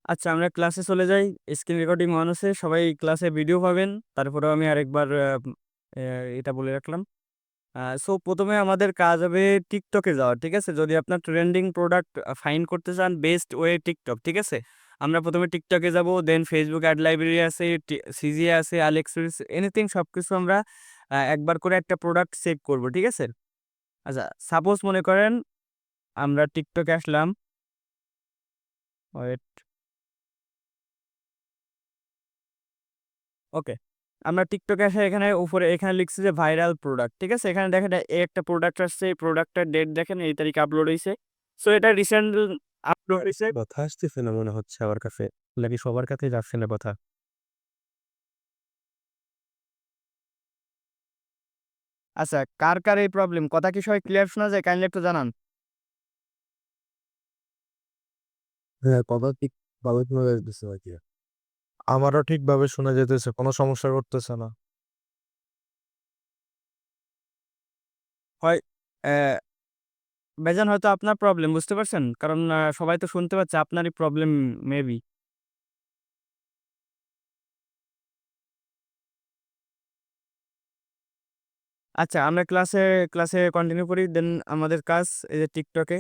আচ্ছা, আমরা ক্লাসে চলে যাই। স্ক্রিন রেকর্ডিং অন আছে। সবাই ক্লাসে ভিডিও পাবেন। তারপরেও আমি আরেকবার এটা বলে রাখলাম। সো ১ম এ আমাদের কাজ হবে TikTok এ যাওয়া। ঠিক আছে? যদি আপনার ট্রেন্ডিং প্রোডাক্ট ফাইন্ড করতে চান, বেস্ট ওয়ে TikTok। ঠিক আছে? আমরা ১ম এ TikTok এ যাবো। দেন Facebook অ্যাড লাইব্রেরি আছে, CGA আছে, AliExpress, এনিথিং সবকিছু আমরা একবার করে একটা প্রোডাক্ট সেভ করব। ঠিক আছে? আচ্ছা, সাপোজ মনে করেন আমরা TikTok এ আসলাম। ওয়েট, ওকে। আমরা TikTok এ এসে এখানে উপরে এখানে লিখছি যে ভাইরাল প্রোডাক্ট। ঠিক আছে? এখানে দেখেন এই একটা প্রোডাক্ট আসছে। এই প্রোডাক্টটার ডেট দেখেন এই তারিখে আপলোড হইছে। সো এটা রিসেন্ট আপলোড হইছে। কথা আসতেছে না মনে হচ্ছে আমার কাছে। নাকি সবার কাছেই যাচ্ছে না কথা? আচ্ছা, কার এই প্রবলেম? কথা কি সবাই ক্লিয়ার শোনা যায়? কাইন্ডলি একটু জানান। হ্যাঁ, কথা ঠিকভাবে শোনা যাইতেছে আরকি। আমারও ঠিকভাবে শোনা যাইতেছে। কোনো সমস্যা করতেছে না। হয় অ্যা ভাইজান, হয়তো আপনার প্রবলেম, বুঝতে পারছেন? কারণ সবাই তো শুনতে পাচ্ছে আপনারই প্রবলেম মেবি। আচ্ছা, আমরা ক্লাসে কন্টিনিউ করি। দেন আমাদের কাজ এই যে টিকটকে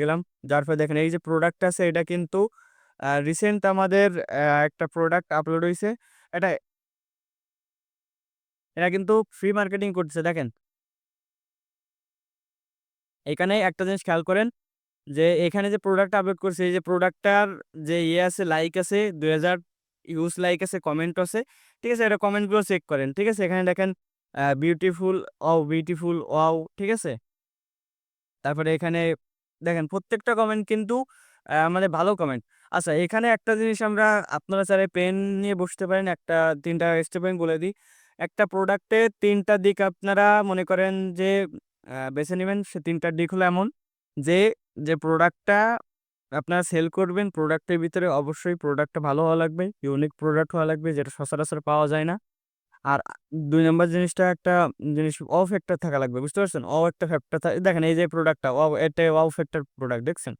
গেলাম। যার পরে দেখেন এই যে প্রোডাক্ট আছে এটা কিন্তু রিসেন্ট আমাদের একটা প্রোডাক্ট আপলোড হইছে। এটা এরা কিন্তু ফ্রি মার্কেটিং করতেছে দেখেন। এখানে একটা জিনিস খেয়াল করেন যে এখানে যে প্রোডাক্ট আপলোড করছে এই যে প্রোডাক্টটার যে আছে, লাইক আছে ২০০০ ইউজ লাইক আছে, কমেন্ট আছে। ঠিক আছে? এটা কমেন্টগুলো চেক করেন। ঠিক আছে? এখানে দেখেন বিউটিফুল, বিউটিফুল, ওয়াও। ঠিক আছে? তারপরে এখানে দেখেন প্রত্যেকটা কমেন্ট কিন্তু মানে ভালো কমেন্ট। আচ্ছা, এখানে একটা জিনিস আমরা আপনারা চাইলে পেন নিয়ে বসতে পারেন। ৩ টা স্টেপ আমি বলে দিই। একটা প্রোডাক্টে ৩ টা দিক আপনারা মনে করেন যে বেছে নিবেন। সে ৩ টা দিক হলো এমন যে, যে প্রোডাক্টটা আপনারা সেল করবেন, প্রোডাক্টের ভিতরে অবশ্যই প্রোডাক্টটা ভালো হওয়া লাগবে। ইউনিক প্রোডাক্ট হওয়া লাগবে যেটা সচরাচর পাওয়া যায় না। আর ২ নাম্বার জিনিসটা একটা জিনিস ওয়াও ফ্যাক্টর থাকা লাগবে। বুঝতে পারছেন? ওয়াও একটা ফ্যাক্টর দেখেন এই যে প্রোডাক্টটা ওয়াও, এটা ওয়াও ফ্যাক্টর প্রোডাক্ট দেখছেন?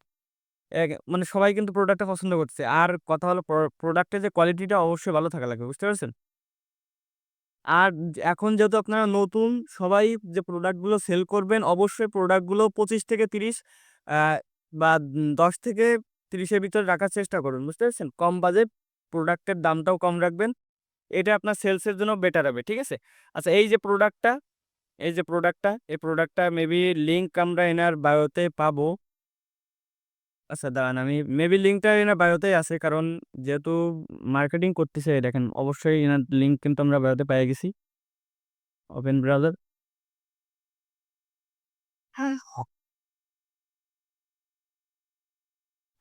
মানে সবাই কিন্তু প্রোডাক্টটা পছন্দ করছে। আর কথা হলো প্রোডাক্টের যে কোয়ালিটিটা অবশ্যই ভালো থাকা লাগবে। বুঝতে পারছেন? আর এখন যেহেতু আপনারা নতুন, সবাই যে প্রোডাক্টগুলো সেল করবেন অবশ্যই প্রোডাক্টগুলো ২৫ থেকে ৩০ আ বা ১০ থেকে ৩০ এর ভিতরে রাখার চেষ্টা করুন। বুঝতে পেরেছেন? কম বাজেট, প্রোডাক্টের দামটাও কম রাখবেন। এটা আপনার সেলস এর জন্য বেটার হবে। ঠিক আছে? আচ্ছা, এই প্রোডাক্টটা মেবি লিংক আমরা এনার বায়োতে পাবো। আচ্ছা দাঁড়ান, আমি মেবি লিঙ্কটা এনার বায়োতেই আছে। কারণ যেহেতু মার্কেটিং করতেছে দেখেন অবশ্যই এনার লিঙ্ক কিন্তু আমরা বায়োতে পেয়ে গেছি। Open browser. হ্যাঁ।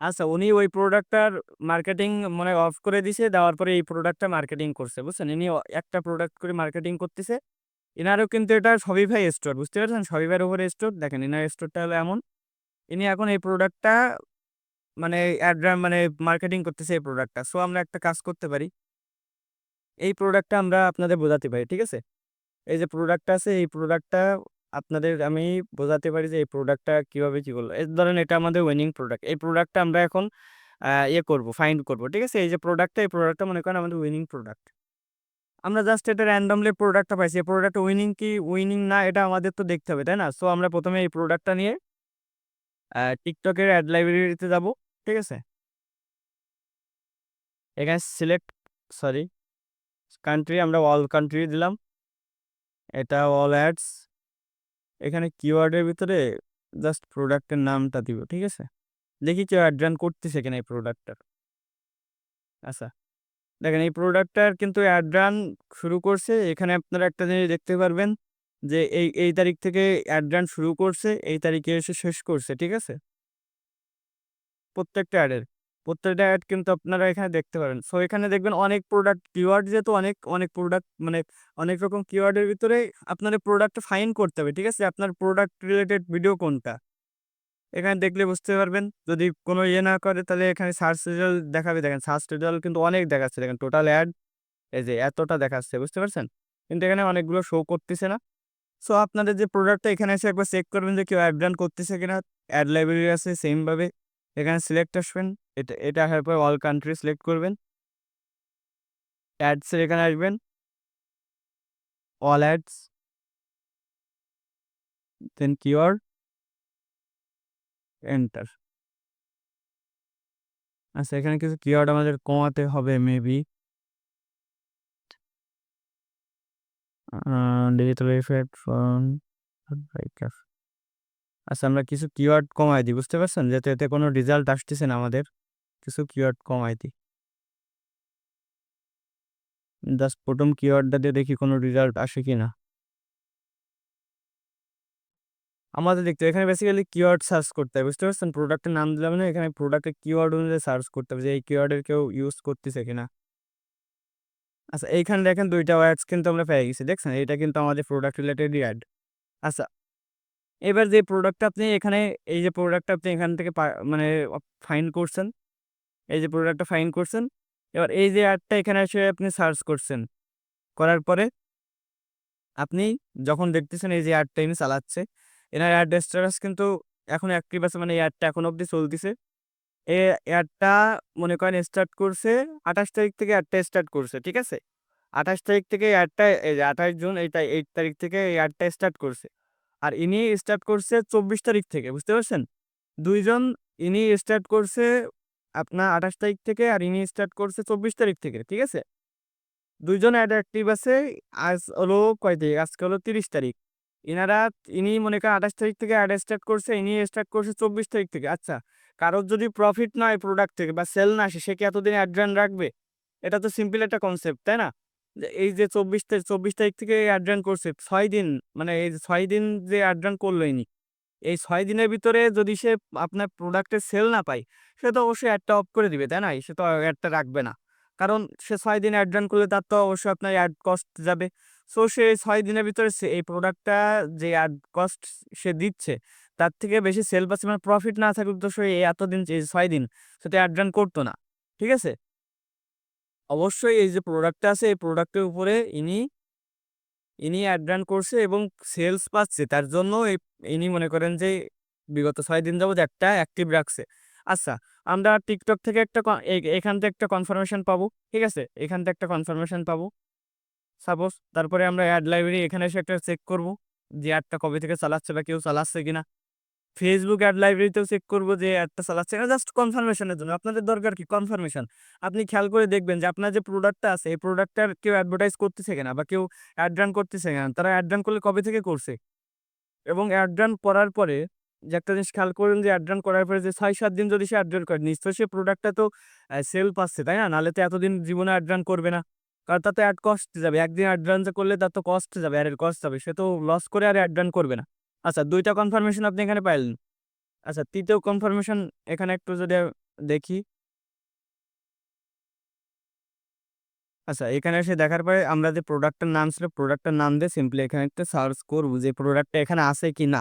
আচ্ছা, উনি ওই প্রোডাক্টটার মার্কেটিং মনে হয় অফ করে দিছে। দেওয়ার পরে এই প্রোডাক্টটা মার্কেটিং করছে। বুঝছেন? ইনি একটা প্রোডাক্ট করে মার্কেটিং করতেছে। এনারও কিন্তু এটা Shopify স্টোর। বুঝতে পেরেছেন? Shopify এর উপরে স্টোর। দেখেন এনার স্টোরটা হলো এমন। ইনি এখন এই প্রোডাক্টটা মানে মানে মার্কেটিং করতেছে এই প্রোডাক্টটা। সো আমরা একটা কাজ করতে পারি। এই প্রোডাক্টটা আমরা আপনাদের বোঝাতে পারি। ঠিক আছে? এই যে প্রোডাক্টটা আছে এই প্রোডাক্টটা আপনাদের আমি বোঝাতে পারি যে এই প্রোডাক্টটা কিভাবে কি করলো। এই ধরেন এটা আমাদের উইনিং প্রোডাক্ট। এই প্রোডাক্টটা আমরা এখন করব, ফাইন্ড করব। ঠিক আছে? এই প্রোডাক্টটা মনে করেন আমাদের উইনিং প্রোডাক্ট। আমরা জাস্ট এটা র‍্যান্ডমলি প্রোডাক্টটা পাইছি। এই প্রোডাক্টটা উইনিং কি উইনিং না এটা আমাদের তো দেখতে হবে, তাই না? সো আমরা ১ম এ এই প্রোডাক্টটা নিয়ে TikTok এর এড লাইব্রেরিতে যাব। ঠিক আছে? এখানে সিলেক্ট, সরি, কান্ট্রি আমরা অল কান্ট্রি দিলাম। এটা অল অ্যাডস। এখানে কিওয়ার্ডের ভিতরে জাস্ট প্রোডাক্টের নামটা দিব। ঠিক আছে? দেখি কেউ এড রান করতেছে কিনা এই প্রোডাক্টটার। আচ্ছা, দেখেন এই প্রোডাক্টটার কিন্তু অ্যাড রান শুরু করছে। এখানে আপনারা একটা জিনিস দেখতে পারবেন যে এই তারিখ থেকে অ্যাড রান শুরু করছে, এই তারিখে এসে শেষ করছে। ঠিক আছে? প্রত্যেকটা অ্যাডের। প্রত্যেকটা অ্যাড কিন্তু আপনারা এখানে দেখতে পারেন। সো এখানে দেখবেন অনেক প্রোডাক্ট কিওয়ার্ড যেহেতু অনেক প্রোডাক্ট মানে অনেক রকম কিওয়ার্ডের ভিতরে আপনার এই প্রোডাক্টটা ফাইন্ড করতে হবে। ঠিক আছে? আপনার প্রোডাক্ট রিলেটেড ভিডিও কোনটা? এখানে দেখলে বুঝতে পারবেন। যদি কোনো না করে তাহলে এখানে সার্চ রেজাল্ট দেখাবে। দেখেন সার্চ রেজাল্ট কিন্তু অনেক দেখাচ্ছে। দেখেন টোটাল অ্যাড এই যে এতটা দেখাচ্ছে। বুঝতে পারছেন? কিন্তু এখানে অনেকগুলো শো করতেছে না। সো আপনাদের যে প্রোডাক্টটা এখানে এসে একবার চেক করবেন যে কেউ অ্যাড রান করতেছে কিনা। অ্যাড লাইব্রেরি আছে সেম ভাবে। এখানে সিলেক্ট আসবেন, এটা আসার পর অল কান্ট্রি সিলেক্ট করবেন, অ্যাডস এর এখানে আসবেন, অল অ্যাডস, দেন কিওয়ার্ড, এন্টার। আচ্ছা, এখানে কিছু কিওয়ার্ড আমাদের কমাতে হবে মেবি। Digital effect from. আচ্ছা, আমরা কিছু কিওয়ার্ড কমাই দিই, বুঝতে পারছেন, যাতে এতে কোনো রেজাল্ট আসতেছে না আমাদের। কিছু কিওয়ার্ড কমাই দিই, জাস্ট প্রথম কিওয়ার্ডটা দিয়ে দেখি কোনো রেজাল্ট আসে কিনা। আমাদের দেখতে এখানে বেসিক্যালি কিওয়ার্ড সার্চ করতে হবে, বুঝতে পারছেন, প্রোডাক্টের নাম দিলাম না, এখানে প্রোডাক্টের কিওয়ার্ড অনুযায়ী সার্চ করতে হবে যে এই কিওয়ার্ডের কেউ ইউজ করতেছে কিনা। আচ্ছা, এইখানে দেখেন দুইটা ওয়ার্ডস কিন্তু আমরা পেয়ে গেছি, দেখছেন, এটা কিন্তু আমাদের প্রোডাক্ট রিলেটেডই অ্যাড। আচ্ছা, এবার যে প্রোডাক্টটা আপনি এখানে, এই যে প্রোডাক্টটা আপনি এখান থেকে মানে ফাইন্ড করছেন, এই যে প্রোডাক্টটা ফাইন্ড করছেন, এবার এই যে অ্যাডটা এখানে এসে আপনি সার্চ করছেন, করার পরে আপনি যখন দেখতেছেন এই যে অ্যাডটা ইনি চালাচ্ছে, এনার অ্যাড স্ট্যাটাস কিন্তু এখন অ্যাক্টিভ আছে, মানে এই অ্যাডটা এখন অবধি চলতেছে। এই অ্যাডটা মনে করেন স্টার্ট করছে ২৮ তারিখ থেকে অ্যাডটা স্টার্ট করছে, ঠিক আছে? ২৮ তারিখ থেকে অ্যাডটা, এই যে ২৮ জুন, এইটা 8 তারিখ থেকে এই অ্যাডটা স্টার্ট করছে। আর ইনি স্টার্ট করছে ২৪ তারিখ থেকে, বুঝতে পারছেন? ২ জন, ইনি স্টার্ট করছে আপনার ২৮ তারিখ থেকে, আর ইনি স্টার্ট করছে ২৪ তারিখ থেকে, ঠিক আছে? ২ জন অ্যাড অ্যাক্টিভ আছে। আজ হলো কয় তারিখ? আজকে হলো ৩০ তারিখ। ইনারা, ইনি মনে করেন ২৮ তারিখ থেকে অ্যাড স্টার্ট করছে, ইনি স্টার্ট করছে ২৪ তারিখ থেকে। আচ্ছা, কারোর যদি প্রফিট না হয় প্রোডাক্ট থেকে বা সেল না আসে, সে কি এতদিন অ্যাড রান রাখবে? এটা তো সিম্পল একটা কনসেপ্ট, তাই না? যে এই যে ২৪ তারিখ থেকে অ্যাড রান করছে ৬ দিন, মানে এই যে ৬ দিন যে অ্যাড রান করলো ইনি, এই ৬ দিনের ভিতরে যদি সে আপনার প্রোডাক্টের সেল না পায়, সে তো অবশ্যই অ্যাডটা অফ করে দিবে, তাই না? সে তো অ্যাডটা রাখবে না। কারণ সে ৬ দিন অ্যাড রান করলে তার তো অবশ্যই আপনার অ্যাড কস্ট যাবে। সো সে ৬ দিনের ভিতরে সে এই প্রোডাক্টটা, যে অ্যাড কস্ট সে দিচ্ছে, তার থেকে বেশি সেল পাচ্ছে, মানে প্রফিট না থাকলে তো সে এই এতদিন, এই ৬ দিন সে তো অ্যাড রান করতো না। ঠিক আছে? অবশ্যই এই যে প্রোডাক্টটা আছে, এই প্রোডাক্টের উপরে ইনি অ্যাড রান করছে এবং সেলস পাচ্ছে। তার জন্য ইনি মনে করেন যে বিগত ৬ দিন যাবত একটা অ্যাক্টিভ রাখছে। আচ্ছা, আমরা TikTok থেকে একটা এখান থেকে একটা কনফার্মেশন পাবো। ঠিক আছে? এখান থেকে একটা কনফার্মেশন পাবো। সাপোজ তারপরে আমরা এড লাইব্রেরি এখানে এসে একটা চেক করব যে অ্যাডটা কবে থেকে চালাচ্ছে বা কেউ চালাচ্ছে কিনা। Facebook এড লাইব্রেরিতেও চেক করব যে অ্যাডটা চালাচ্ছে কিনা, জাস্ট কনফার্মেশনের জন্য। আপনাদের দরকার কি? কনফার্মেশন। আপনি খেয়াল করে দেখবেন যে আপনার যে প্রোডাক্টটা আছে, এই প্রোডাক্টটার কেউ অ্যাডভার্টাইজ করতেছে কিনা বা কেউ অ্যাড রান করতেছে কিনা। তারা অ্যাড রান করলে কবে থেকে করছে? এবং অ্যাড রান করার পরে যে একটা জিনিস খেয়াল করবেন যে অ্যাড রান করার পরে যে ৬-৭ দিন যদি সে অ্যাড রান করে, নিশ্চয়ই সে প্রোডাক্টটা তো সেল পাচ্ছে, তাই না? নাহলে তো এতদিন জীবনে অ্যাড রান করবে না। কারণ তার তো অ্যাড কস্ট যাবে। একদিন অ্যাড রান যে করলে তার তো কস্ট যাবে, অ্যাডের কস্ট যাবে। সে তো লস করে আর অ্যাড রান করবে না। আচ্ছা, ২ টা কনফার্মেশন আপনি এখানে পাইলেন। আচ্ছা, ৩য় কনফার্মেশন এখানে একটু যদি দেখি। আচ্ছা, এখানে এসে দেখার পরে আমরা যে প্রোডাক্টটার নাম ছিল, প্রোডাক্টটার নাম দিয়ে সিম্পলি এখানে একটা সার্চ করব যে প্রোডাক্টটা এখানে আছে কিনা।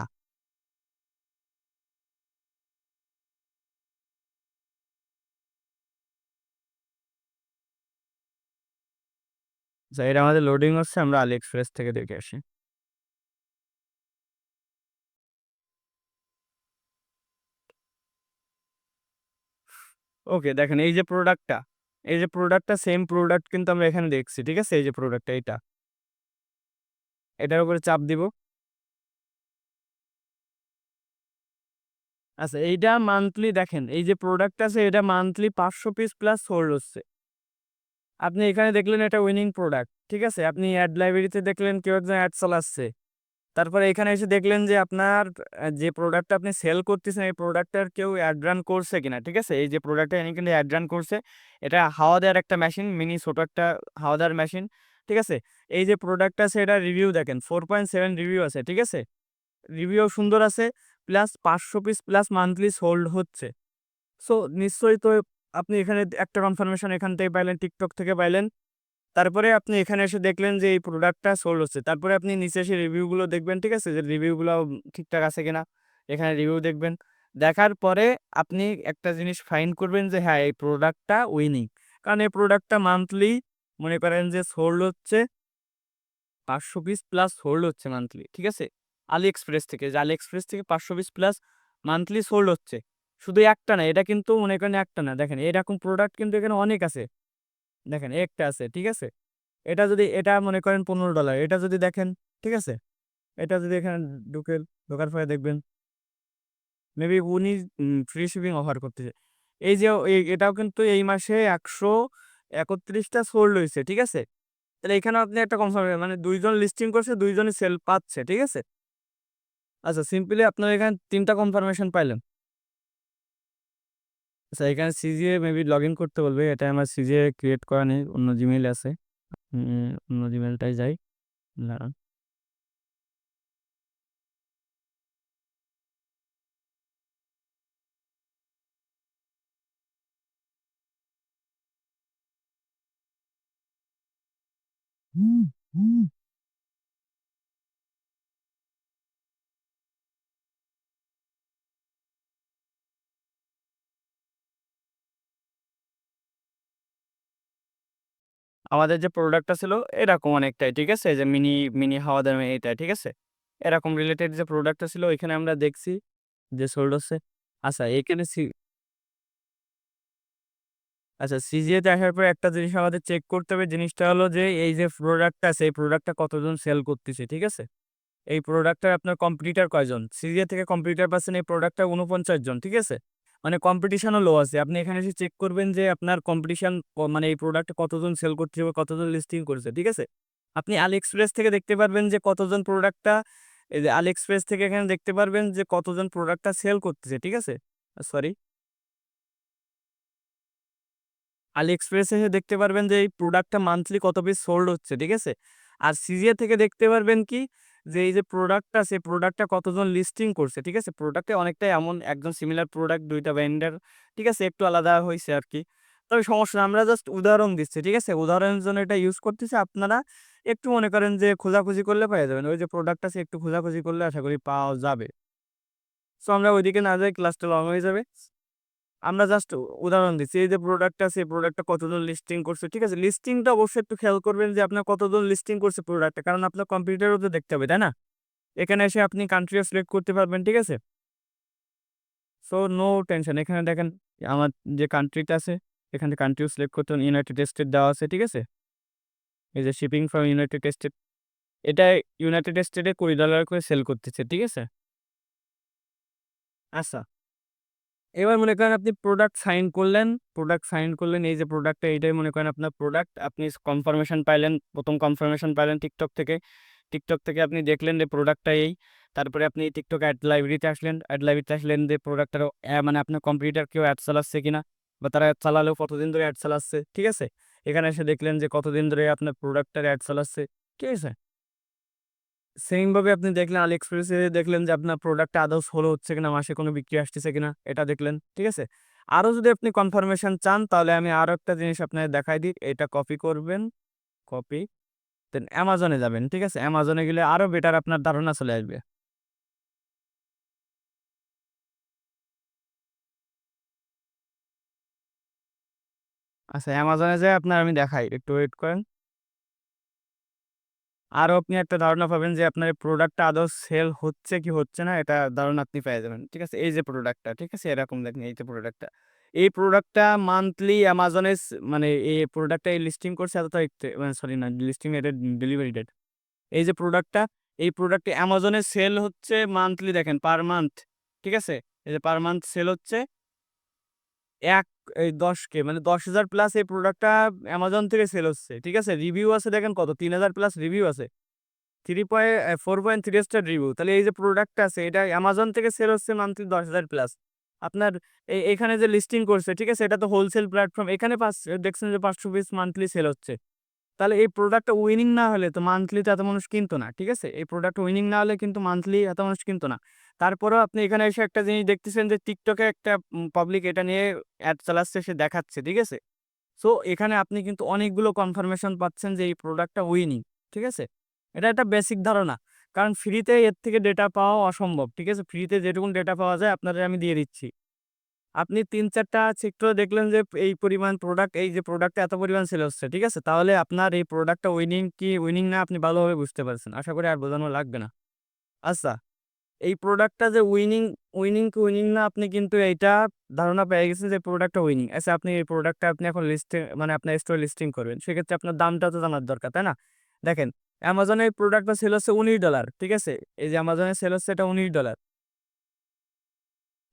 আচ্ছা, এটা আমাদের লোডিং হচ্ছে, আমরা AliExpress থেকে দেখে আসি। ওকে, দেখেন এই যে প্রোডাক্টটা সেম প্রোডাক্ট কিন্তু আমরা এখানে দেখছি। ঠিক আছে? এই যে প্রোডাক্টটা এইটা। এটার উপরে চাপ দিব। আচ্ছা, এইটা মান্থলি দেখেন, এই যে প্রোডাক্ট আছে এটা মান্থলি ৫০০ পিস প্লাস সোল্ড হচ্ছে। আপনি এখানে দেখলেন এটা উইনিং প্রোডাক্ট। ঠিক আছে? আপনি এড লাইব্রেরিতে দেখলেন কেউ একজন এড চালাচ্ছে। তারপরে এখানে এসে দেখলেন যে আপনার যে প্রোডাক্টটা আপনি সেল করতেছেন, এই প্রোডাক্টটার কেউ অ্যাড রান করছে কিনা। ঠিক আছে? এই যে প্রোডাক্টটা ইনি কিন্তু অ্যাড রান করছে। এটা হাওয়া দেওয়ার একটা মেশিন, মিনি ছোট একটা হাওয়া দেওয়ার মেশিন। ঠিক আছে? এই যে প্রোডাক্টটা আছে এটার রিভিউ দেখেন, 4.7 রিভিউ আছে। ঠিক আছে? রিভিউ সুন্দর আছে, plus ৫০০ piece plus monthly sold হচ্ছে। সো নিশ্চয়ই তো আপনি এখানে একটা কনফার্মেশন এখান থেকে পাইলেন, TikTok থেকে পাইলেন। তারপরে আপনি এখানে এসে দেখলেন যে এই প্রোডাক্টটা সোল্ড হচ্ছে। তারপরে আপনি নিচে এসে রিভিউগুলো দেখবেন, ঠিক আছে? যে রিভিউগুলো ঠিকঠাক আছে কিনা। এখানে রিভিউ দেখবেন। দেখার পরে আপনি একটা জিনিস ফাইন্ড করবেন যে হ্যাঁ, এই প্রোডাক্টটা উইনিং। কারণ এই প্রোডাক্টটা মান্থলি মনে করেন যে সোল্ড হচ্ছে ৫০০ পিস প্লাস সোল্ড হচ্ছে মান্থলি। ঠিক আছে? AliExpress থেকে, যে AliExpress থেকে ৫০০ পিস প্লাস মান্থলি সোল্ড হচ্ছে। শুধু একটা না, এটা কিন্তু মনে করেন একটা না, দেখেন এরকম প্রোডাক্ট কিন্তু এখানে অনেক আছে। দেখেন একটা আছে, ঠিক আছে? এটা যদি এটা মনে করেন $15, এটা যদি দেখেন, ঠিক আছে? এটা যদি এখানে ঢুকেন, ঢোকার পরে দেখবেন মেবি উনি ফ্রি শিপিং অফার করতেছে। এই যে এটাও কিন্তু এই মাসে 131টা সোল্ড হইছে, ঠিক আছে? তাহলে এখানেও আপনি একটা কনফার্ম মানে ২ জন লিস্টিং করছে, ২ জনই সেল পাচ্ছে, ঠিক আছে? আচ্ছা সিম্পলি আপনার এখানে ৩ টা কনফার্মেশন পাইলেন। আচ্ছা এখানে সিজিএ মেবি লগইন করতে বলবে। এটা আমার সিজিএ ক্রিয়েট করা নেই। অন্য জিমেইল আছে। অন্য জিমেইলটায় যাই। দাঁড়ান। আমাদের যে প্রোডাক্টটা ছিল এরকম অনেকটাই, ঠিক আছে? এই যে মিনি, মিনি হাওয়া দামে এইটা, ঠিক আছে? এরকম রিলেটেড যে প্রোডাক্টটা ছিল ওইখানে আমরা দেখছি যে সোল্ড হচ্ছে। আচ্ছা এখানে আচ্ছা সিজিএ তে আসার পরে একটা জিনিস আমাদের চেক করতে হবে। জিনিসটা হলো যে এই যে প্রোডাক্টটা আছে এই প্রোডাক্টটা কতজন সেল করতেছে, ঠিক আছে? এই প্রোডাক্টটার আপনার কম্পিটিটর কয়জন? সিরিয়া থেকে কম্পিটিটর পাচ্ছেন এই প্রোডাক্টটা ৪৯ জন, ঠিক আছে? মানে কম্পিটিশনও লো আছে। আপনি এখানে এসে চেক করবেন যে আপনার কম্পিটিশন মানে এই প্রোডাক্টে কতজন সেল করছে বা কতজন লিস্টিং করেছে, ঠিক আছে? আপনি AliExpress থেকে দেখতে পারবেন যে কতজন প্রোডাক্টটা এই যে AliExpress থেকে এখানে দেখতে পারবেন যে কতজন প্রোডাক্টটা সেল করতেছে, ঠিক আছে? সরি। AliExpress এ দেখতে পারবেন যে এই প্রোডাক্টটা মান্থলি কত পিস সোল্ড হচ্ছে, ঠিক আছে? আর CGA থেকে দেখতে পারবেন কি যে এই যে প্রোডাক্টটা সেই প্রোডাক্টটা কতজন লিস্টিং করছে, ঠিক আছে? প্রোডাক্টে অনেকটাই এমন একদম সিমিলার প্রোডাক্ট ২ টা ভেন্ডর, ঠিক আছে? একটু আলাদা হইছে আরকি। তবে সমস্যা না। আমরা জাস্ট উদাহরণ দিচ্ছি, ঠিক আছে? উদাহরণের জন্য এটা ইউজ করতেছি। আপনারা একটু মনে করেন যে খোঁজাখুঁজি করলে পেয়ে যাবেন। ওই যে প্রোডাক্ট আছে একটু খোঁজাখুঁজি করলে আশা করি পাওয়া যাবে। সো আমরা ওইদিকে না যাই ক্লাসটা লং হয়ে যাবে। আমরা জাস্ট উদাহরণ দিচ্ছি। এই যে প্রোডাক্ট আছে, এই প্রোডাক্টটা কতজন লিস্টিং করছে, ঠিক আছে? লিস্টিংটা অবশ্যই একটু খেয়াল করবেন যে আপনার কতজন লিস্টিং করছে প্রোডাক্টটা। কারণ আপনার কম্পিউটারেও তো দেখতে হবে, তাই না? এখানে এসে আপনি কান্ট্রিও সিলেক্ট করতে পারবেন, ঠিক আছে? So no tension. এখানে দেখেন আমার যে কান্ট্রিটা আছে, এখানে কান্ট্রিও সিলেক্ট করতে হবে। ইউনাইটেড স্টেট দেওয়া আছে, ঠিক আছে? এই যে শিপিং ফ্রম ইউনাইটেড স্টেট, এটা ইউনাইটেড স্টেটে $20 করে সেল করতেছে, ঠিক আছে? আচ্ছা। এবার মনে করেন আপনি প্রোডাক্ট সাইন করলেন এই যে প্রোডাক্টটা এইটাই মনে করেন আপনার প্রোডাক্ট। আপনি কনফার্মেশন পাইলেন, ১ম কনফার্মেশন পাইলেন TikTok থেকে। TikTok থেকে আপনি দেখলেন যে প্রোডাক্টটা এই। তারপরে আপনি TikTok অ্যাড লাইব্রেরিতে আসলেন। অ্যাড লাইব্রেরিতে আসলেন যে প্রোডাক্টটার মানে আপনার কম্পিউটার কেউ অ্যাড চালাচ্ছে কিনা বা তারা অ্যাড চালালেও কতদিন ধরে অ্যাড চালাচ্ছে, ঠিক আছে? এখানে এসে দেখলেন যে কতদিন ধরে আপনার প্রোডাক্টটার অ্যাড চালাচ্ছে, ঠিক আছে? সেইম ভাবে আপনি দেখলেন AliExpress এ দেখলেন যে আপনার প্রোডাক্টটা আদৌ সোলো হচ্ছে কিনা, মাসে কোনো বিক্রি আসতেছে কিনা, এটা দেখলেন। ঠিক আছে? আরো যদি আপনি কনফার্মেশন চান তাহলে আমি আরো একটা জিনিস আপনাদের দেখাই দিই। এটা কপি করবেন, কপি দেন Amazon এ যাবেন। ঠিক আছে? Amazon এ গেলে আরো বেটার আপনার ধারণা চলে আসবে। আচ্ছা Amazon এ যেয়ে আপনার আমি দেখাই। একটু ওয়েট করেন। আরো আপনি একটা ধারণা পাবেন যে আপনার এই প্রোডাক্টটা আদৌ সেল হচ্ছে কি হচ্ছে না এটা ধারণা আপনি পেয়ে যাবেন। ঠিক আছে? এই যে প্রোডাক্টটা, ঠিক আছে? এরকম দেখেন এই যে প্রোডাক্টটা। এই প্রোডাক্টটা মান্থলি Amazon এ মানে এই প্রোডাক্টটা এই লিস্টিং করছে এত তারিখতে মানে সরি না লিস্টিং এর ডেলিভারি ডেট। এই যে প্রোডাক্টটা, এই প্রোডাক্টটা Amazon এ সেল হচ্ছে মান্থলি দেখেন পার মান্থ। ঠিক আছে? এই যে পার মান্থ সেল হচ্ছে এক এই ১০K মানে ১০,০০০ প্লাস এই প্রোডাক্টটা Amazon থেকে সেল হচ্ছে। ঠিক আছে? রিভিউ আছে দেখেন কত ৩,০০০ প্লাস রিভিউ আছে। 4.3 স্টার রিভিউ। তাহলে এই যে প্রোডাক্টটা আছে এটা Amazon থেকে সেল হচ্ছে মান্থলি ১০,০০০ প্লাস। আপনার এখানে যে লিস্টিং করছে, ঠিক আছে? এটা তো হোলসেল প্ল্যাটফর্ম। এখানে দেখছেন যে ৫০০ পিস মান্থলি সেল হচ্ছে। তাহলে এই প্রোডাক্টটা উইনিং না হলে তো মান্থলি তো এত মানুষ কিনতো না। ঠিক আছে? এই প্রোডাক্ট উইনিং না হলে কিন্তু মান্থলি এত মানুষ কিনতো না। তারপরেও আপনি এখানে এসে একটা জিনিস দেখতেছেন যে TikTok এ একটা পাবলিক এটা নিয়ে অ্যাড চালাচ্ছে, সে দেখাচ্ছে। ঠিক আছে? সো এখানে আপনি কিন্তু অনেকগুলো কনফার্মেশন পাচ্ছেন যে এই প্রোডাক্টটা উইনিং। ঠিক আছে? এটা একটা বেসিক ধারণা। কারণ ফ্রিতে এর থেকে ডেটা পাওয়া অসম্ভব। ঠিক আছে? ফ্রিতে যেটুকুন ডেটা পাওয়া যায় আপনাদের আমি দিয়ে দিচ্ছি। আপনি ৩-৪ টা চেক করে দেখলেন যে এই পরিমাণ প্রোডাক্ট এই যে প্রোডাক্টটা এত পরিমাণ সেল হচ্ছে। ঠিক আছে? তাহলে আপনার এই প্রোডাক্টটা উইনিং কি উইনিং না আপনি ভালোভাবে বুঝতে পারছেন। আশা করি আর বোঝানো লাগবে না। আচ্ছা এই প্রোডাক্টটা যে উইনিং না, আপনি কিন্তু এইটা ধারণা পেয়ে গেছেন যে প্রোডাক্টটা উইনিং। আচ্ছা, আপনি এই প্রোডাক্টটা আপনি এখন লিস্টে মানে আপনার স্টোরে লিস্টিং করবেন, সেক্ষেত্রে আপনার দামটা তো জানার দরকার, তাই না? দেখেন, অ্যামাজনে এই প্রোডাক্টটা সেল হচ্ছে $19, ঠিক আছে? এই যে অ্যামাজনে সেল হচ্ছে এটা $19।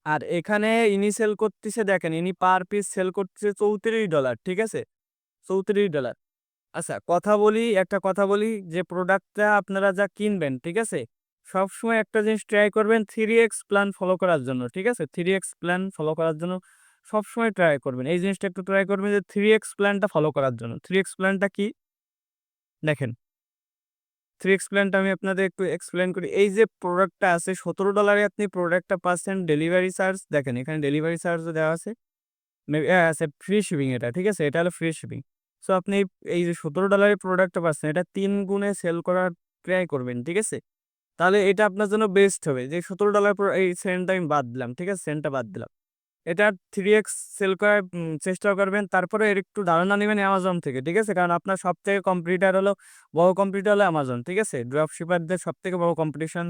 আর এখানে ইনি সেল করতেছে, দেখেন ইনি পার পিস সেল করতেছে $34, ঠিক আছে? $34। আচ্ছা, একটা কথা বলি, যে প্রোডাক্টটা আপনারা যা কিনবেন, ঠিক আছে? সবসময় একটা জিনিস ট্রাই করবেন 3x প্ল্যান ফলো করার জন্য, ঠিক আছে? 3x প্ল্যান ফলো করার জন্য সবসময় ট্রাই করবেন। এই জিনিসটা একটু ট্রাই করবেন যে 3x প্ল্যানটা ফলো করার জন্য। 3x প্ল্যানটা কি? দেখেন, 3x প্ল্যানটা আমি আপনাদের একটু এক্সপ্লেইন করি। এই যে প্রোডাক্টটা আছে $17 এ আপনি প্রোডাক্টটা পাচ্ছেন, ডেলিভারি চার্জ দেখেন এখানে ডেলিভারি চার্জও দেওয়া আছে। আচ্ছা, ফ্রি শিপিং এটা, ঠিক আছে? এটা হলো ফ্রি শিপিং। সো আপনি এই যে $17 এর প্রোডাক্টটা পাচ্ছেন, এটা ৩ গুণে সেল করার ট্রাই করবেন, ঠিক আছে? তাহলে এটা আপনার জন্য বেস্ট হবে। যে $17 এই সেন্টটা আমি বাদ দিলাম, ঠিক আছে? সেন্টটা বাদ দিলাম। এটা 3x সেল করার চেষ্টা করবেন। তারপরে এর একটু ধারণা নিবেন Amazon থেকে, ঠিক আছে? কারণ আপনার সবথেকে বড় কম্পিটিটর হলো Amazon, ঠিক আছে? ড্রপ শিপারদের সবথেকে বড় কম্পিটিশন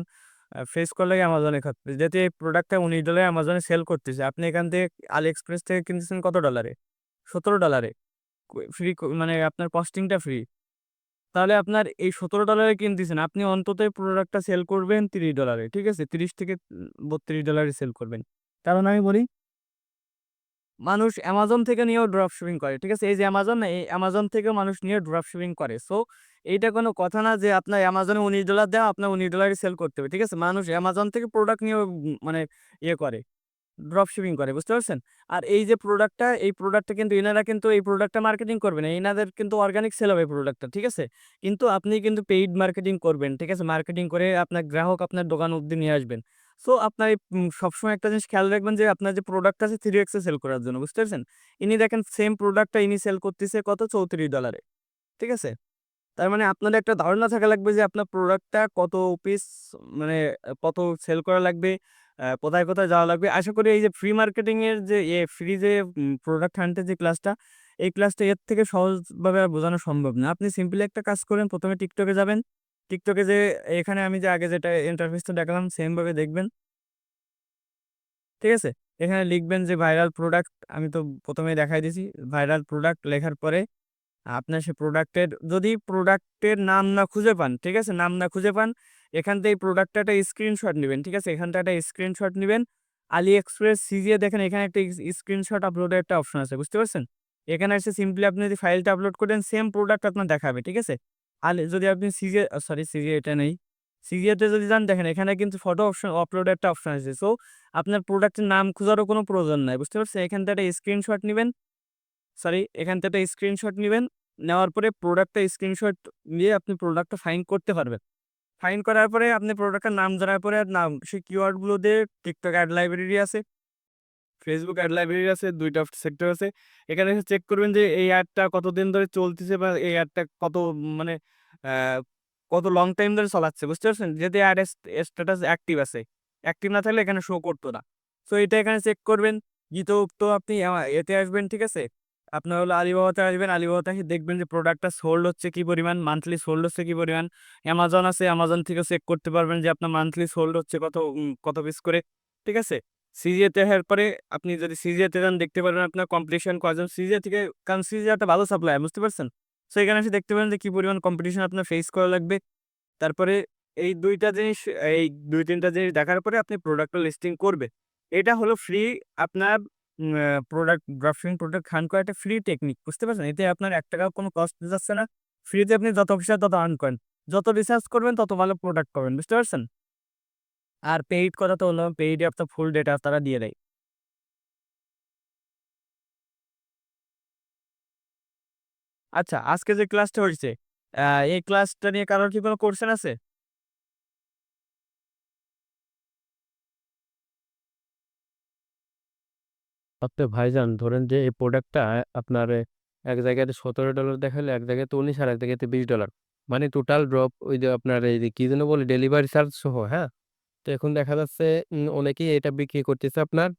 ফেস করলে Amazon এ খাচ্ছে। যেহেতু এই প্রোডাক্টটা $19 Amazon এ সেল করতেছে। আপনি এখান থেকে AliExpress থেকে কিনতেছেন কত ডলারে? $17 এ। ফ্রি মানে আপনার কস্টিংটা ফ্রি। তাহলে আপনার এই $17 এ কিনতেছেন, আপনি অন্তত এই প্রোডাক্টটা সেল করবেন $30, ঠিক আছে? 30 থেকে $32 এ সেল করবেন। কারণ আমি বলি, মানুষ Amazon থেকে নিয়েও ড্রপ শিপিং করে, ঠিক আছে? এই যে Amazon না, এই Amazon থেকেও মানুষ নিয়ে ড্রপ শিপিং করে। সো এইটা কোনো কথা না যে আপনার Amazon এ $19 দেওয়া, আপনার $19 এ সেল করতে হবে, ঠিক আছে? মানুষ Amazon থেকে প্রোডাক্ট নিয়েও মানে ইয়ে করে, ড্রপ শিপিং করে, বুঝতে পারছেন? আর এই যে প্রোডাক্টটা, এই প্রোডাক্টটা কিন্তু এনারা কিন্তু এই প্রোডাক্টটা মার্কেটিং করবে না। এনাদের কিন্তু অর্গানিক সেল হবে প্রোডাক্টটা, ঠিক আছে? কিন্তু আপনি কিন্তু পেইড মার্কেটিং করবেন, ঠিক আছে? মার্কেটিং করে আপনার গ্রাহক আপনার দোকান অব্দি নিয়ে আসবেন। সো আপনার এই সবসময় একটা জিনিস খেয়াল রাখবেন যে আপনার যে প্রোডাক্ট আছে 3x এ সেল করার জন্য, বুঝতে পারছেন? ইনি দেখেন সেম প্রোডাক্টটা ইনি সেল করতেছে কত? $34, এ, ঠিক আছে? তার মানে আপনার একটা ধারণা থাকা লাগবে যে আপনার প্রোডাক্টটা কত পিস মানে কত সেল করা লাগবে, কোথায়, কোথায় যাওয়া লাগবে। আশা করি এই যে ফ্রি মার্কেটিং এর যে ফ্রি যে প্রোডাক্ট হান্টের যে ক্লাসটা, এই ক্লাসটা এর থেকে সহজভাবে আর বোঝানো সম্ভব না। আপনি সিম্পলি একটা কাজ করেন, ১ম এ TikTok এ যাবেন। TikTok এ যেয়ে এখানে আমি যে আগে যেটা ইন্টারফেসটা দেখালাম সেম ভাবে দেখবেন। ঠিক আছে? এখানে লিখবেন যে ভাইরাল প্রোডাক্ট, আমি তো ১ম এই দেখাই দিয়েছি। ভাইরাল প্রোডাক্ট লেখার পরে আপনার সে প্রোডাক্টের যদি প্রোডাক্টের নাম না খুঁজে পান, ঠিক আছে? নাম না খুঁজে পান, এখান থেকে এই প্রোডাক্টটা একটা স্ক্রিনশট নিবেন, ঠিক আছে? এখানটা একটা স্ক্রিনশট নিবেন। AliExpress সিজিয়ে দেখেন এখানে একটা স্ক্রিনশট আপলোডের একটা অপশন আছে, বুঝতে পারছেন? এখানে এসে সিম্পলি আপনি যদি ফাইলটা আপলোড করেন সেম প্রোডাক্ট আপনার দেখাবে, ঠিক আছে? যদি আপনি সিজিয়ে এটা নেই। সিজিএতে যদি যান দেখেন এখানে কিন্তু ফটো অপশন আপলোডের একটা অপশন আছে। সো আপনার প্রোডাক্টের নাম খোঁজারও কোনো প্রয়োজন নাই, বুঝতে পারছেন? এখান থেকে একটা স্ক্রিনশট নিবেন। এখান থেকে একটা স্ক্রিনশট নিবেন। নেওয়ার পরে প্রোডাক্টটা স্ক্রিনশট নিয়ে আপনি প্রোডাক্টটা ফাইন্ড করতে পারবেন। ফাইন্ড করার পরে আপনি প্রোডাক্টের নাম জানার পরে নাম সেই কিওয়ার্ড গুলো দিয়ে TikTok অ্যাড লাইব্রেরি আছে, Facebook অ্যাড লাইব্রেরি আছে, ২ টা সেক্টর আছে। এখানে এসে চেক করবেন যে এই অ্যাডটা কতদিন ধরে চলতেছে বা এই অ্যাডটা কত মানে আ কত লং টাইম ধরে চালাচ্ছে, বুঝতে পারছেন? যদি অ্যাড স্ট্যাটাস অ্যাক্টিভ আছে। অ্যাক্টিভ না থাকলে এখানে শো করত না। সো এটা এখানে চেক করবেন। তো আপনি এতে আসবেন, ঠিক আছে? আপনার হলো আলিবাবাতে আসবেন। আলিবাবাতে এসে দেখবেন যে প্রোডাক্টটা সোল্ড হচ্ছে কি পরিমাণ, মান্থলি সোল্ড হচ্ছে কি পরিমাণ। Amazon আছে, Amazon থেকেও চেক করতে পারবেন যে আপনার মান্থলি সোল্ড হচ্ছে কত পিস করে, ঠিক আছে? সিজিএতে আসার পরে আপনি যদি সিজিএতে যান দেখতে পারবেন আপনার কম্পিটিশন কয়জন সিজিএ থেকে, কারণ সিজিএ একটা ভালো সাপ্লায়ার, বুঝতে পারছেন? সো এখানে এসে দেখতে পারেন যে কি পরিমাণ কম্পিটিশন আপনার ফেস করা লাগবে। তারপরে এই ২ টা জিনিস, এই ২-৩ টা জিনিস দেখার পরে আপনি প্রোডাক্টটা লিস্টিং করবেন। এটা হলো ফ্রি আপনার প্রোডাক্ট ড্রপশিপিং প্রোডাক্ট হান্ট করার একটা ফ্রি টেকনিক, বুঝতে পারছেন? এতে আপনার ৳১ কোনো কস্ট যাচ্ছে না। ফ্রিতে আপনি যত খুশি তত আর্ন করেন। যত রিসার্চ করবেন তত ভালো প্রোডাক্ট পাবেন, বুঝতে পারছেন? আর পেইড কথা তো বললাম, পেইড এ আপনার ফুল ডেটা তারা দিয়ে দেয়। আচ্ছা, আজকে যে ক্লাসটা হইছে, আ এই ক্লাসটা নিয়ে কারোর কি কোনো কোয়েশ্চেন আছে? আচ্ছা ভাইজান ধরেন যে এই প্রোডাক্টটা আপনার এক জায়গাতে $17 দেখাইলো, এক জায়গাতে 19 আর এক জায়গাতে $20। মানে টোটাল ড্রপ ওই যে আপনার এই যে কি যেন বলে ডেলিভারি চার্জ সহ, হ্যাঁ? তো এখন দেখা যাচ্ছে অনেকেই এটা বিক্রি করতেছে আপনার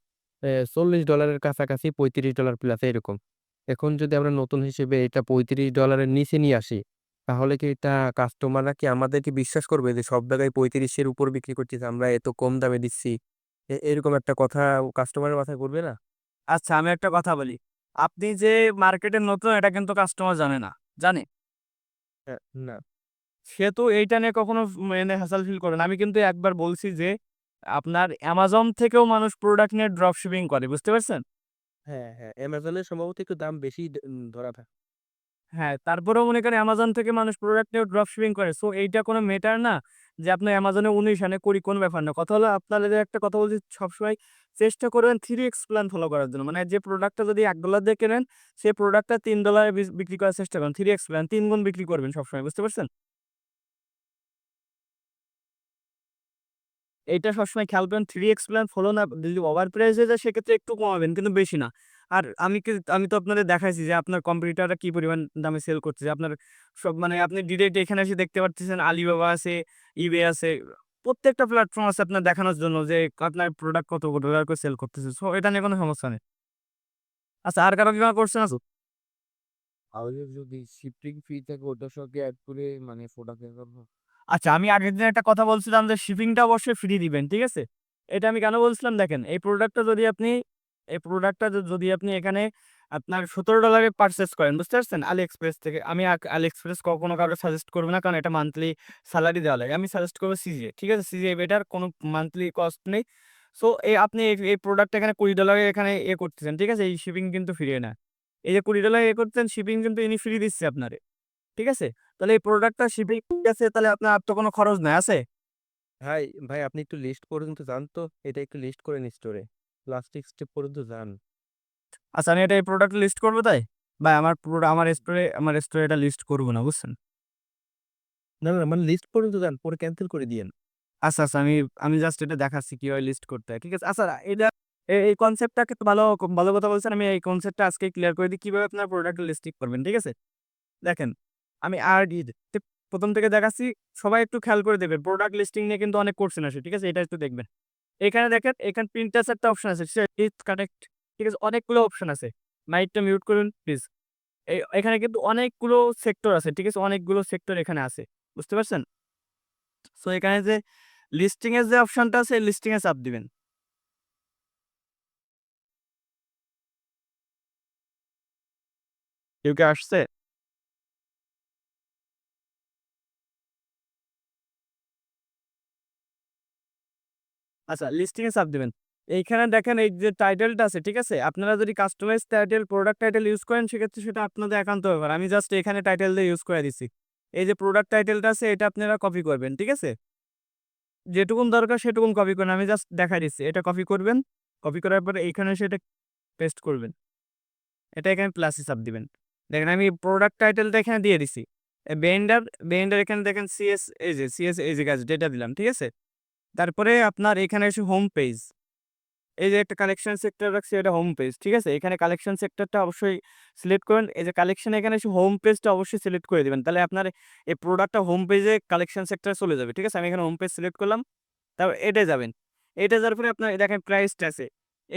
$40 এর কাছাকাছি, $35 প্লাস এরকম। এখন যদি আমরা নতুন হিসেবে এটা $35 এর নিচে নিয়ে আসি, তাহলে কি এটা কাস্টমাররা কি আমাদেরকে বিশ্বাস করবে যে সব জায়গায় 35-এর উপর বিক্রি করতেছে, আমরা এত কম দামে দিচ্ছি? এরকম একটা কথা কাস্টমারের মাথায় ঘুরবে না? আচ্ছা আমি একটা কথা বলি, আপনি যে মার্কেটে নতুন এটা কিন্তু কাস্টমার জানে না, জানে? হ্যাঁ, না। সে তো এইটা নিয়ে কখনো মানে হ্যাসেল ফিল করে না। আমি কিন্তু একবার বলছি যে আপনার অ্যামাজন থেকেও মানুষ প্রোডাক্ট নিয়ে ড্রপ শিপিং করে, বুঝতে পারছেন? হ্যাঁ, হ্যাঁ, অ্যামাজনে সম্ভবত একটু দাম বেশি ধরা থাকে। হ্যাঁ, তারপরেও মনে করেন অ্যামাজন থেকে মানুষ প্রোডাক্ট নিয়ে ড্রপ শিপিং করে। সো এইটা কোনো ম্যাটার না যে আপনি অ্যামাজনে 19 আনে 20, কোন ব্যাপার না। কথা হলো আপনাদের একটা কথা বলছি, সবসময় চেষ্টা করবেন 3x প্ল্যান ফলো করার জন্য। মানে যে প্রোডাক্টটা যদি $1 দিয়ে কেনেন, সেই প্রোডাক্টটা $3 এ বিক্রি করার চেষ্টা করেন। 3x প্ল্যান 3 গুণ বিক্রি করবেন সবসময়, বুঝতে পারছেন? এইটা সবসময় খেয়াল করবেন, 3x প্ল্যান ফলো না, যদি ওভার প্রাইস হয়ে যায় সেক্ষেত্রে একটু কমাবেন, কিন্তু বেশি না। আর আমি তো আপনাদের দেখাইছি যে আপনার কম্পিউটারটা কি পরিমাণ দামে সেল করতেছে। আপনার সব মানে আপনি ডিরেক্ট এখানে এসে দেখতে পারতেছেন, আলিবাবা আছে, ইবে আছে। প্রত্যেকটা প্ল্যাটফর্ম আছে আপনার দেখানোর জন্য যে আপনার প্রোডাক্ট কত ডলার করে সেল করতেছে। সো এটা নিয়ে কোনো সমস্যা নেই। আচ্ছা আর কারো কি করছেন আছে? তাহলে যদি শিপিং ফি থাকে ওটার সঙ্গে অ্যাড করে মানে প্রোডাক্ট করবো। আচ্ছা, আমি আগের দিন একটা কথা বলছিলাম যে শিপিংটা অবশ্যই ফ্রি দিবেন, ঠিক আছে? এটা আমি কেন বলছিলাম দেখেন, এই প্রোডাক্টটা যদি আপনি এখানে আপনার $17 এ পারচেজ করেন, বুঝতে পারছেন? AliExpress থেকে। আমি AliExpress কখনো কাউকে সাজেস্ট করব না, কারণ এটা মান্থলি সেলারি দেওয়া লাগে। আমি সাজেস্ট করব CJ, ঠিক আছে? CJ বেটার, কোনো মান্থলি কস্ট নেই। সো আপনি এই প্রোডাক্টটা এখানে $20 এ এখানে করতেছেন, ঠিক আছে? এই শিপিং কিন্তু ফ্রি না। এই যে $20 করতেছেন, শিপিং কিন্তু ইনি ফ্রি দিচ্ছে আপনারে। ঠিক আছে? তাহলে এই প্রোডাক্টটা শিপিং আছে, তাহলে আপনার আর তো কোনো খরচ নাই, আছে? ভাই, ভাই আপনি একটু লিস্ট পর্যন্ত যান তো। এটা একটু লিস্ট করেন স্টোরে। প্লাস্টিক স্টেপ পর্যন্ত যান। আচ্ছা আমি এটা এই প্রোডাক্ট লিস্ট করব তাই? ভাই আমার স্টোরে এটা লিস্ট করব না, বুঝছেন? না, না মানে লিস্ট পর্যন্ত যান। পরে ক্যানসেল করে দিয়েন। আচ্ছা, আচ্ছা আমি জাস্ট এটা দেখাচ্ছি কিভাবে লিস্ট করতে হয়। ঠিক আছে? আচ্ছা এটা এই কনসেপ্টটাকে তো ভালো কথা বলছেন। আমি এই কনসেপ্টটা আজকে ক্লিয়ার করে দিই কিভাবে আপনার প্রোডাক্ট লিস্টিং করবেন। ঠিক আছে? দেখেন, আমি প্রথম থেকে দেখাচ্ছি। সবাই একটু খেয়াল করে দেখবেন। প্রোডাক্ট লিস্টিং নিয়ে কিন্তু অনেক কোয়েশ্চেন আসে। ঠিক আছে? এটা একটু দেখবেন। এখানে দেখেন, এখানে প্রিন্টার্স একটা অপশন আছে। কানেক্ট। ঠিক আছে? অনেকগুলো অপশন আছে। মাইকটা মিউট করুন প্লিজ। এখানে কিন্তু অনেকগুলো সেক্টর আছে। ঠিক আছে? অনেকগুলো সেক্টর এখানে আছে। বুঝতে পারছেন? সো এখানে যে লিস্টিং এর যে অপশনটা আছে, লিস্টিং এ চাপ দিবেন। কেউ কি আসছে? আচ্ছা, লিস্টিং এ চাপ দিবেন। এইখানে দেখেন এই যে টাইটেলটা আছে, ঠিক আছে? আপনারা যদি customize title, product title use করেন সেক্ষেত্রে সেটা আপনাদের একান্ত ব্যাপার। আমি জাস্ট এখানে টাইটেল দিয়ে ইউজ করে দিছি। এই যে প্রোডাক্ট টাইটেলটা আছে এটা আপনারা কপি করবেন। ঠিক আছে? যেটুকুন দরকার সেটুকুন কপি করেন। আমি জাস্ট দেখাই দিচ্ছি। এটা কপি করবেন। কপি করার পরে এইখানে এসে এটা পেস্ট করবেন। এটা এখানে প্লাসে চাপ দিবেন। দেখেন আমি প্রোডাক্ট টাইটেলটা এখানে দিয়ে দিছি। বেন্ডার, এখানে দেখেন সিএস এই যে গাছ ডেটা দিলাম। ঠিক আছে? তারপরে আপনার এখানে এসে হোম পেজ। এই যে একটা কালেকশন সেক্টর রাখছি, এটা হোম পেজ। ঠিক আছে? এখানে কালেকশন সেক্টরটা অবশ্যই সিলেক্ট করেন। এই যে কালেকশন, এখানে এসে হোম পেজটা অবশ্যই সিলেক্ট করে দিবেন। তাহলে আপনার এই প্রোডাক্টটা হোম পেজে কালেকশন সেক্টরে চলে যাবে। ঠিক আছে? আমি এখানে হোম পেজ সিলেক্ট করলাম। তারপর এটায় যাবেন। এটা যাওয়ার পরে আপনার দেখেন প্রাইসটা আছে।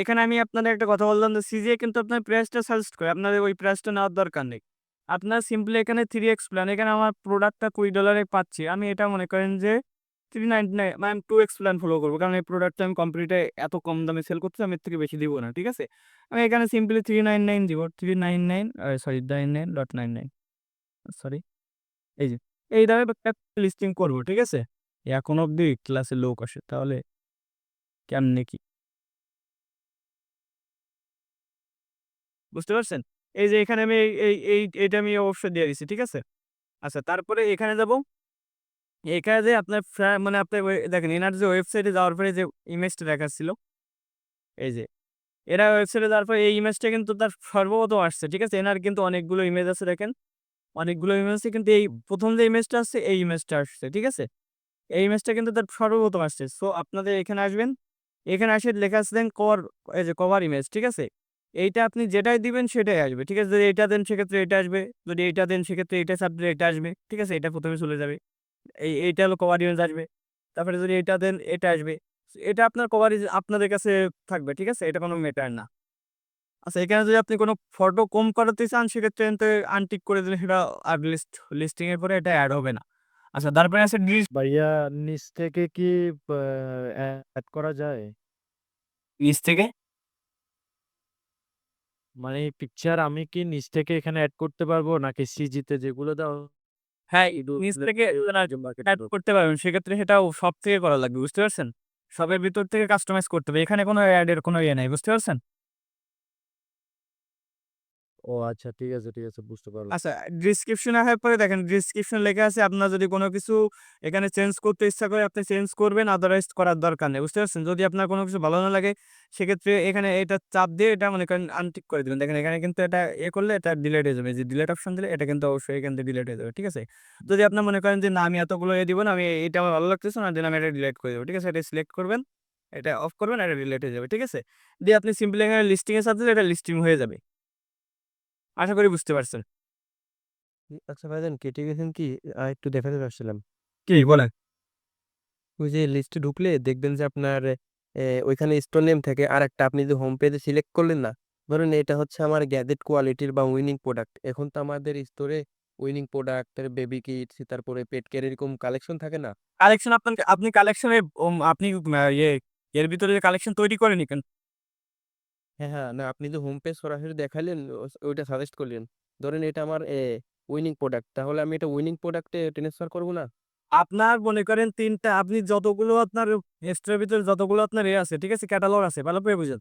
এখানে আমি আপনাদের একটা কথা বললাম যে সিজিএ কিন্তু আপনার প্রাইসটা সাজেস্ট করে। আপনাদের ওই প্রাইসটা নেওয়ার দরকার নেই। আপনার সিম্পলি এখানে 3x প্ল্যান। এখানে আমার প্রোডাক্টটা $20 এ পাচ্ছি। আমি এটা মনে করেন যে 399 মানে আমি 2x প্ল্যান ফলো করব। কারণ এই প্রোডাক্টটা আমি কমপ্লিটে এত কম দামে সেল করতেছি, আমি এর থেকে বেশি দিব না। ঠিক আছে? আমি এখানে সিম্পলি 399 দিব। 399 সরি 99.99 সরি, এই যে এই দামে একটা লিস্টিং করব। ঠিক আছে? এখন অব্দি ক্লাসে লোক আসে, তাহলে কেমনে কি? বুঝতে পারছেন? এই যে এখানে আমি এইটা আমি অবশ্যই দিয়ে দিছি। ঠিক আছে? আচ্ছা তারপরে এখানে যাব। এখানে যে আপনার মানে আপনার দেখেন এনার যে ওয়েবসাইটে যাওয়ার পরে যে ইমেজটা দেখাচ্ছিল, এই যে এরা ওয়েবসাইটে যাওয়ার পরে এই ইমেজটা কিন্তু তার সর্বপ্রথম আসছে। ঠিক আছে? এনার কিন্তু অনেকগুলো ইমেজ আছে দেখেন। অনেকগুলো ইমেজ আছে, কিন্তু এই ১ম যে ইমেজটা আসছে এই ইমেজটা আসছে। ঠিক আছে? এই ইমেজটা কিন্তু তার সর্বপ্রথম আসছে। সো আপনাদের এখানে আসবেন। এখানে এসে লেখা আছে দেন এই যে কভার ইমেজ। ঠিক আছে? এইটা আপনি যেটাই দিবেন সেটাই আসবে। ঠিক আছে? যদি এইটা দেন সেক্ষেত্রে এটা আসবে। যদি এইটা দেন সেক্ষেত্রে এইটা চাপ দিলে এটা আসবে। ঠিক আছে? এটা ১ম এ চলে যাবে। এইটা হলো কভার ইমেজ আসবে। তারপরে যদি এটা দেন এটা আসবে। এটা আপনার কভার আপনাদের কাছে থাকবে। ঠিক আছে? এটা কোনো ম্যাটার না। আচ্ছা এখানে যদি আপনি কোনো ফটো কম করাতে চান সেক্ষেত্রে কিন্তু আনটিক করে দিলে সেটা আর লিস্টিং এর পরে এটা এড হবে না। আচ্ছা তারপরে আছে ভাইয়া নিচ থেকে কি অ্যাড করা যায়? নিচ থেকে মানে পিকচার আমি কি নিচ থেকে এখানে অ্যাড করতে পারবো নাকি সিজিতে যেগুলো দাও হ্যাঁ, নিচ থেকে অ্যাড করতে পারবেন। সেক্ষেত্রে সেটাও সব থেকে করা লাগবে। বুঝতে পারছেন? সবের ভিতর থেকে কাস্টমাইজ করতে হবে। এখানে কোনো এড এর কোনো ইয়ে নাই। বুঝতে পারছেন? ও আচ্ছা ঠিক আছে বুঝতে পারলাম। আচ্ছা ডেসক্রিপশন আসার পরে দেখেন ডেসক্রিপশন লেখা আছে আপনার যদি কোনো কিছু এখানে চেঞ্জ করতে ইচ্ছা করে আপনি চেঞ্জ করবেন আদারওয়াইজ করার দরকার নেই। বুঝতে পারছেন? যদি আপনার কোনো কিছু ভালো না লাগে সেক্ষেত্রে এখানে এটা চাপ দিয়ে এটা মনে করেন আনটিক করে দিবেন। দেখেন এখানে কিন্তু এটা করলে এটা ডিলিট হয়ে যাবে। যে ডিলিট অপশন দিলে এটা কিন্তু অবশ্যই এখান থেকে ডিলিট হয়ে যাবে। ঠিক আছে? যদি আপনার মনে করেন যে না আমি এতগুলো দিব না আমি এটা আমার ভালো লাগতেছে না দেন আমি এটা ডিলিট করে দেব। ঠিক আছে? এটা সিলেক্ট করবেন, এটা অফ করবেন এটা ডিলিট হয়ে যাবে। ঠিক আছে? দিয়ে আপনি সিম্পলি এখানে লিস্টিং এ চাপ দিলে এটা লিস্টিং হয়ে যাবে। আশা করি বুঝতে পারছেন। আচ্ছা ভাইজান কেটে গেছেন কি একটু দেখাতে চাচ্ছিলাম। কি বলেন? ওই যে লিস্টে ঢুকলে দেখবেন যে আপনার ওইখানে স্টোর নেম থাকে আর একটা আপনি যে হোম পেজে সিলেক্ট করলেন না, ধরেন এটা হচ্ছে আমার গ্যাজেট কোয়ালিটির বা উইনিং প্রোডাক্ট। এখন তো আমাদের স্টোরে উইনিং প্রোডাক্ট, বেবি কিডস, তারপরে পেট কেয়ার এরকম কালেকশন থাকে না? কালেকশন আপনি কালেকশনে আপনি এর ভিতরে যে কালেকশন তৈরি করেনি কেন? হ্যাঁ, না আপনি যে হোম পেজ সরাসরি দেখাইলেন ওইটা সাজেস্ট করলেন। ধরেন এটা আমার উইনিং প্রোডাক্ট, তাহলে আমি এটা উইনিং প্রোডাক্টে ট্রান্সফার করব না? আপনার মনে করেন ৩ টা আপনি যতগুলো আপনার স্টোরের ভিতরে যতগুলো আপনার আছে, ঠিক আছে? ক্যাটালগ আছে, ভালো করে বুঝেন।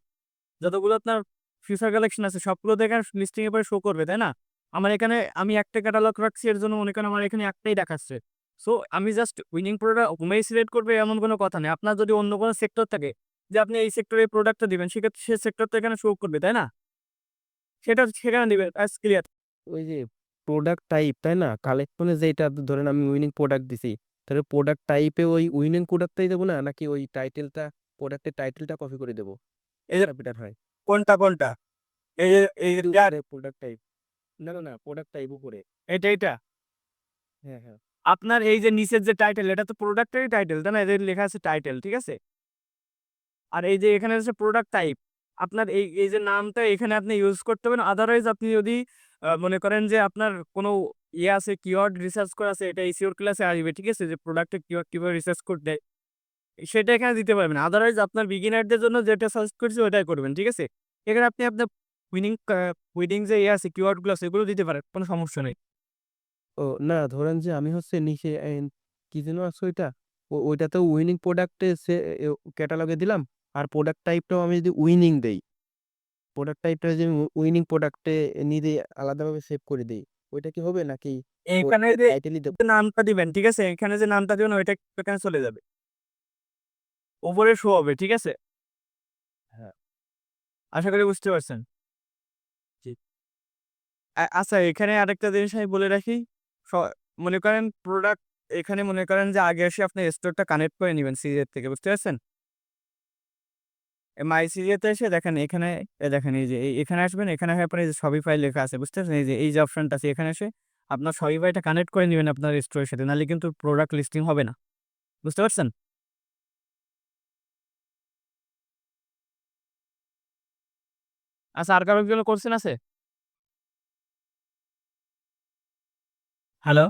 যতগুলো আপনার ফিউচার কালেকশন আছে সবগুলো দেখে লিস্টিং এর পরে শো করবে, তাই না? আমার এখানে আমি একটা ক্যাটালগ রাখছি এর জন্য মনে করেন আমার এখানে একটাই দেখাচ্ছে। সো আমি জাস্ট উইনিং প্রোডাক্ট ওমেই সিলেক্ট করবে এমন কোনো কথা নেই। আপনার যদি অন্য কোনো সেক্টর থাকে যে আপনি এই সেক্টরে এই প্রোডাক্টটা দিবেন সেক্ষেত্রে সে সেক্টরটা এখানে শো করবে, তাই না? সেটা সেখানে দিবেন ব্যাস ক্লিয়ার। ওই যে প্রোডাক্ট টাইপ, তাই না? কালেকশনে যেটা ধরেন আমি উইনিং প্রোডাক্ট দিছি, তাহলে প্রোডাক্ট টাইপে ওই উইনিং প্রোডাক্টটাই দেবো না নাকি ওই টাইটেলটা, প্রোডাক্টের টাইটেলটা কপি করে দেবো? এই যে কোনটা বেটার হয়? কোনটা? এই যে উপরে প্রোডাক্ট টাইপ, না প্রোডাক্ট টাইপ উপরে। এইটা। হ্যাঁ। আপনার এই যে নিচের যে টাইটেল এটা তো প্রোডাক্টেরই টাইটেল, তাই না? এদের লেখা আছে টাইটেল, ঠিক আছে? আর এই যে এখানে আছে প্রোডাক্ট টাইপ। আপনার এই যে নামটা এখানে আপনি ইউজ করতে পারেন। আদারওয়াইজ আপনি যদি মনে করেন যে আপনার কোনো ইয়ে আছে কিওয়ার্ড রিসার্চ করা আছে এটা এসইও ক্লাসে আসবে, ঠিক আছে? যে প্রোডাক্টের কিওয়ার্ড কিভাবে রিসার্চ করতে হয়, সেটা এখানে দিতে পারবেন। আদারওয়াইজ আপনার বিগিনারদের জন্য যেটা সাজেস্ট করছি ওটাই করবেন, ঠিক আছে? এখানে আপনি আপনার উইনিং উইনিং যে ইয়ে আছে কিওয়ার্ড গুলো আছে এগুলো দিতে পারেন। কোনো সমস্যা নেই। ও না, ধরেন যে আমি হচ্ছে নিচে কি যেন আছে ওইটা, ওইটাতেও উইনিং প্রোডাক্টে সে ক্যাটালগে দিলাম। আর প্রোডাক্ট টাইপটাও আমি যদি উইনিং দেই, প্রোডাক্ট টাইপটা যদি উইনিং প্রোডাক্টে নিজে আলাদাভাবে সেভ করে দেই, ওইটা কি হবে নাকি এইখানে যে টাইটেলই দেব? নামটা দিবেন, ঠিক আছে? এখানে যে নামটা দিবেন ওইটা এখানে চলে যাবে। উপরে শো হবে, ঠিক আছে? হ্যাঁ। আশা করি বুঝতে পারছেন। জি। আচ্ছা এখানে আরেকটা জিনিস আমি বলে রাখি। স মনে করেন প্রোডাক্ট এখানে মনে করেন যে আগে এসে আপনি স্টোরটা কানেক্ট করে নিবেন সিরিয়াল থেকে, বুঝতে পারছেন? মাই সিরিয়াতে এসে দেখেন এখানে দেখেন এই যে এখানে আসবেন, এখানে আসার পরে এই যে শপিফাই লেখা আছে, বুঝতে পারছেন? এই যে অপশনটা আছে এখানে এসে আপনার শপিফাইটা কানেক্ট করে নিবেন আপনার স্টোরের সাথে। নাহলে কিন্তু প্রোডাক্ট লিস্টিং হবে না। বুঝতে পারছেন? আচ্ছা আর কারো কি কোনো কোয়েশ্চেন আছে? হ্যালো?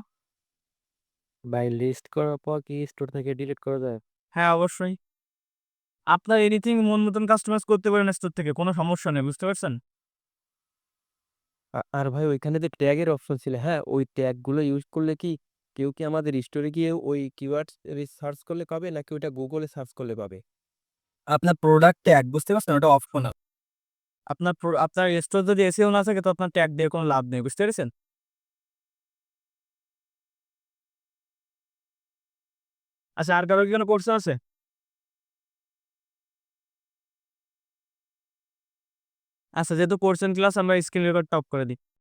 বাই লিস্ট করার পর কি স্টোর থেকে ডিলিট করা যায়? হ্যাঁ, অবশ্যই। আপনার এনিথিং মন মতন কাস্টমাইজ করতে পারেন স্টোর থেকে। কোনো সমস্যা নেই। বুঝতে পারছেন? আর ভাই ওইখানে যে ট্যাগের অপশন ছিল, হ্যাঁ, ওই ট্যাগগুলো ইউজ করলে কি কেউ কি আমাদের স্টোরে গিয়ে ওই কিওয়ার্ডস সার্চ করলে পাবে নাকি ওইটা গুগলে সার্চ করলে পাবে? আপনার প্রোডাক্ট ট্যাগ বুঝতে পারছেন? ওটা অপশনাল। আপনার স্টোর যদি এসইও না থাকে তো আপনার ট্যাগ দিয়ে কোনো লাভ নেই। বুঝতে পেরেছেন? আচ্ছা আর কারো কি কোনো কোয়েশ্চেন আছে? আচ্ছা যেহেতু কোয়েশ্চেন ক্লাস আমরা স্ক্রিন রেকর্ডটা অফ করে দিই।